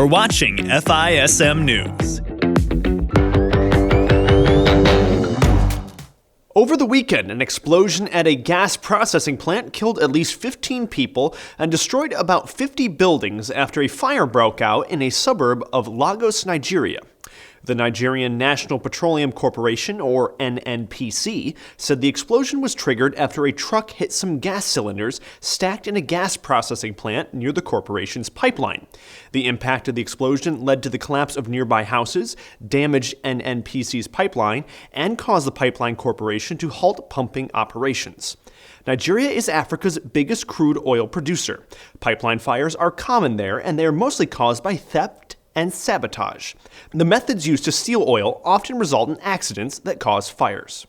You're watching FISM News. Over the weekend, an explosion at a gas processing plant killed at least 15 people and destroyed about 50 buildings after a fire broke out in a suburb of Lagos, Nigeria. The Nigerian National Petroleum Corporation, or NNPC, said the explosion was triggered after a truck hit some gas cylinders stacked in a gas processing plant near the corporation's pipeline. The impact of the explosion led to the collapse of nearby houses, damaged NNPC's pipeline, and caused the pipeline corporation to halt pumping operations. Nigeria is Africa's biggest crude oil producer. Pipeline fires are common there, and they are mostly caused by theft and sabotage. The methods used to steal oil often result in accidents that cause fires.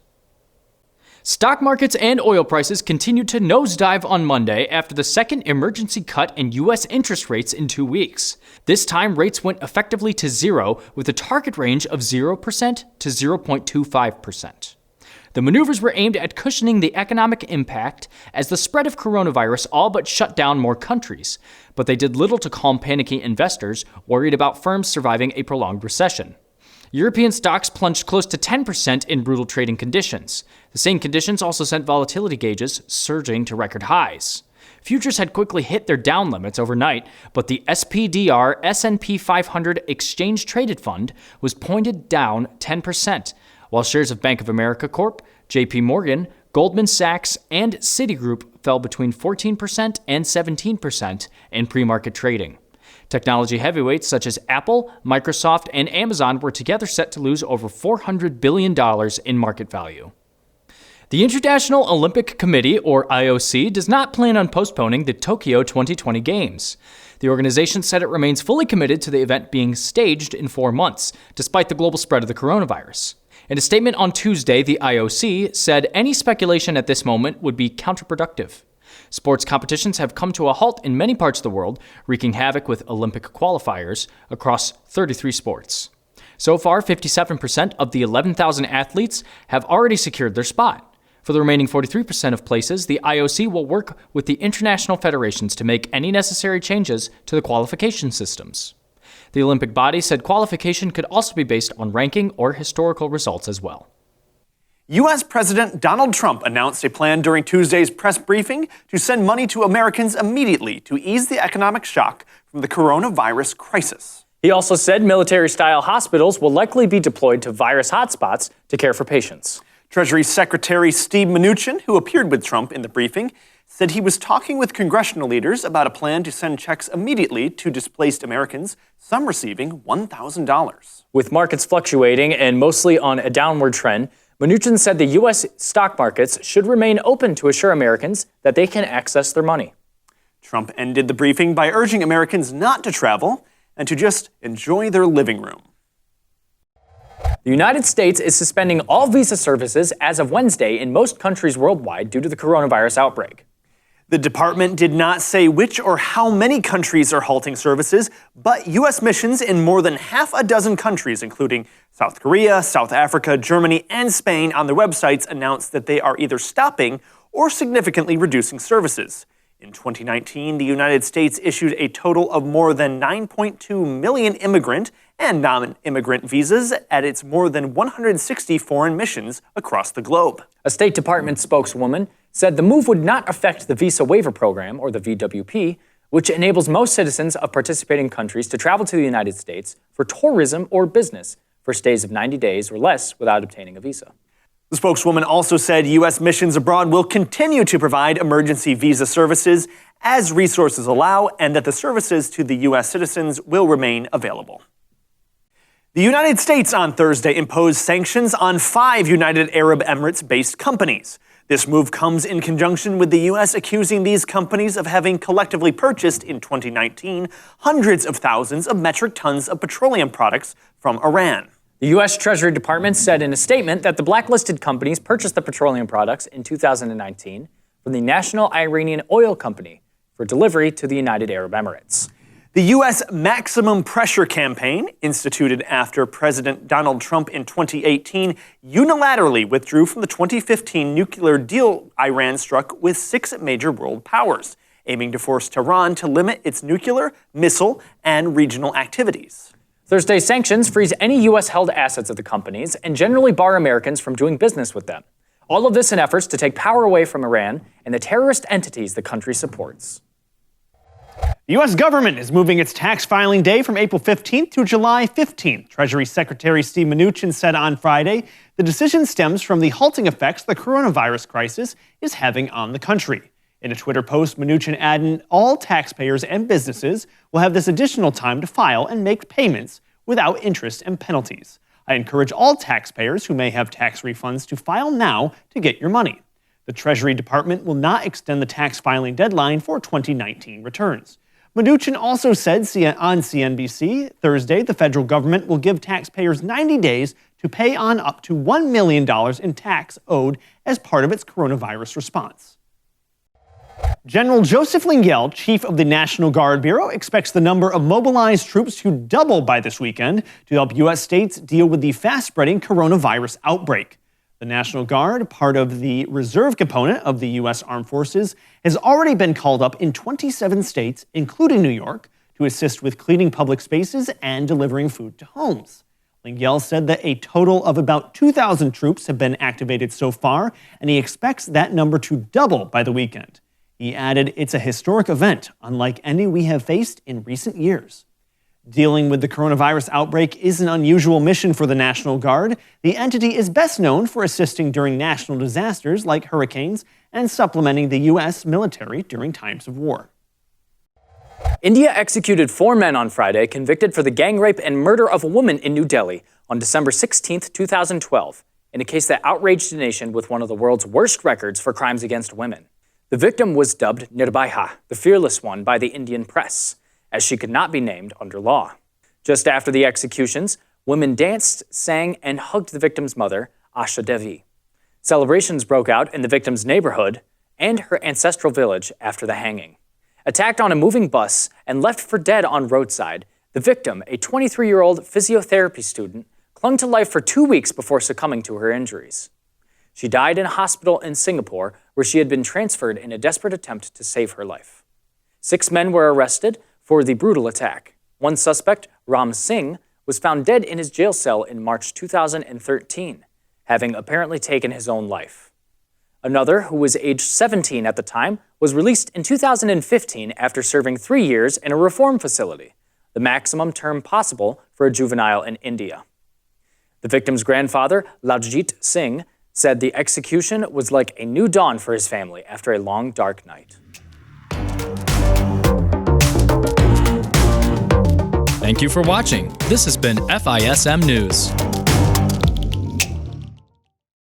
Stock markets and oil prices continued to nosedive on Monday after the second emergency cut in U.S. interest rates in 2 weeks. This time, rates went effectively to zero, with a target range of 0% to 0.25%. The maneuvers were aimed at cushioning the economic impact as the spread of coronavirus all but shut down more countries, but they did little to calm panicky investors worried about firms surviving a prolonged recession. European stocks plunged close to 10% in brutal trading conditions. The same conditions also sent volatility gauges surging to record highs. Futures had quickly hit their down limits overnight, but the SPDR S&P 500 Exchange Traded Fund was pointed down 10%, while shares of Bank of America Corp., JP Morgan, Goldman Sachs, and Citigroup fell between 14% and 17% in pre-market trading. Technology heavyweights such as Apple, Microsoft, and Amazon were together set to lose over $400 billion in market value. The International Olympic Committee, or IOC, does not plan on postponing the Tokyo 2020 Games. The organization said it remains fully committed to the event being staged in 4 months, despite the global spread of the coronavirus. In a statement on Tuesday, the IOC said any speculation at this moment would be counterproductive. Sports competitions have come to a halt in many parts of the world, wreaking havoc with Olympic qualifiers across 33 sports. So far, 57% of the 11,000 athletes have already secured their spot. For the remaining 43% of places, the IOC will work with the international federations to make any necessary changes to the qualification systems. The Olympic body said qualification could also be based on ranking or historical results as well. U.S. President Donald Trump announced a plan during Tuesday's press briefing to send money to Americans immediately to ease the economic shock from the coronavirus crisis. He also said military-style hospitals will likely be deployed to virus hotspots to care for patients. Treasury Secretary Steve Mnuchin, who appeared with Trump in the briefing, said he was talking with congressional leaders about a plan to send checks immediately to displaced Americans, some receiving $1,000. With markets fluctuating and mostly on a downward trend, Mnuchin said the U.S. stock markets should remain open to assure Americans that they can access their money. Trump ended the briefing by urging Americans not to travel and to just enjoy their living room. The United States is suspending all visa services as of Wednesday in most countries worldwide due to the coronavirus outbreak. The department did not say which or how many countries are halting services, but U.S. missions in more than half a dozen countries, including South Korea, South Africa, Germany, and Spain, on their websites announced that they are either stopping or significantly reducing services. In 2019, the United States issued a total of more than 9.2 million immigrant and non-immigrant visas at its more than 160 foreign missions across the globe. A State Department spokeswoman said the move would not affect the Visa Waiver Program, or the VWP, which enables most citizens of participating countries to travel to the United States for tourism or business for stays of 90 days or less without obtaining a visa. The spokeswoman also said U.S. missions abroad will continue to provide emergency visa services as resources allow, and that the services to the U.S. citizens will remain available. The United States on Thursday imposed sanctions on 5 United Arab Emirates-based companies. This move comes in conjunction with the U.S. accusing these companies of having collectively purchased in 2019 hundreds of thousands of metric tons of petroleum products from Iran. The U.S. Treasury Department said in a statement that the blacklisted companies purchased the petroleum products in 2019 from the National Iranian Oil Company for delivery to the United Arab Emirates. The U.S. Maximum Pressure Campaign, instituted after President Donald Trump in 2018, unilaterally withdrew from the 2015 nuclear deal Iran struck with 6 major world powers. aiming to force Tehran to limit its nuclear, missile, and regional activities. Thursday's sanctions freeze any U.S.-held assets of the companies and generally bar Americans from doing business with them. All of this in efforts to take power away from Iran and the terrorist entities the country supports. The U.S. government is moving its tax filing day from April 15th to July 15th. Treasury Secretary Steve Mnuchin said on Friday the decision stems from the halting effects the coronavirus crisis is having on the country. In a Twitter post, Mnuchin added all taxpayers and businesses will have this additional time to file and make payments without interest and penalties. I encourage all taxpayers who may have tax refunds to file now to get your money. The Treasury Department will not extend the tax filing deadline for 2019 returns. Mnuchin also said on CNBC Thursday the federal government will give taxpayers 90 days to pay on up to $1 million in tax owed as part of its coronavirus response. General Joseph Lengyel, chief of the National Guard Bureau, expects the number of mobilized troops to double by this weekend to help U.S. states deal with the fast-spreading coronavirus outbreak. The National Guard, part of the reserve component of the U.S. Armed Forces, has already been called up in 27 states, including New York, to assist with cleaning public spaces and delivering food to homes. Lengyel said that a total of about 2,000 troops have been activated so far, and he expects that number to double by the weekend. He added, "It's a historic event, unlike any we have faced in recent years." Dealing with the coronavirus outbreak is an unusual mission for the National Guard. The entity is best known for assisting during national disasters like hurricanes and supplementing the U.S. military during times of war. India executed 4 men on Friday convicted for the gang rape and murder of a woman in New Delhi on December 16, 2012, in a case that outraged the nation with one of the world's worst records for crimes against women. The victim was dubbed Nirbhaya, the fearless one, by the Indian press, as she could not be named under law. Just after the executions, women danced, sang, and hugged the victim's mother, Asha Devi. Celebrations broke out in the victim's neighborhood and her ancestral village after the hanging. Attacked on a moving bus and left for dead on roadside, the victim, a 23-year-old physiotherapy student, clung to life for 2 weeks before succumbing to her injuries. She died in a hospital in Singapore, where she had been transferred in a desperate attempt to save her life. 6 men were arrested for the brutal attack. One suspect, Ram Singh, was found dead in his jail cell in March 2013, having apparently taken his own life. Another, who was aged 17 at the time, was released in 2015 after serving 3 years in a reform facility, the maximum term possible for a juvenile in India. The victim's grandfather, Laljeet Singh, said the execution was like a new dawn for his family after a long, dark night. Thank you for watching. This has been FISM News.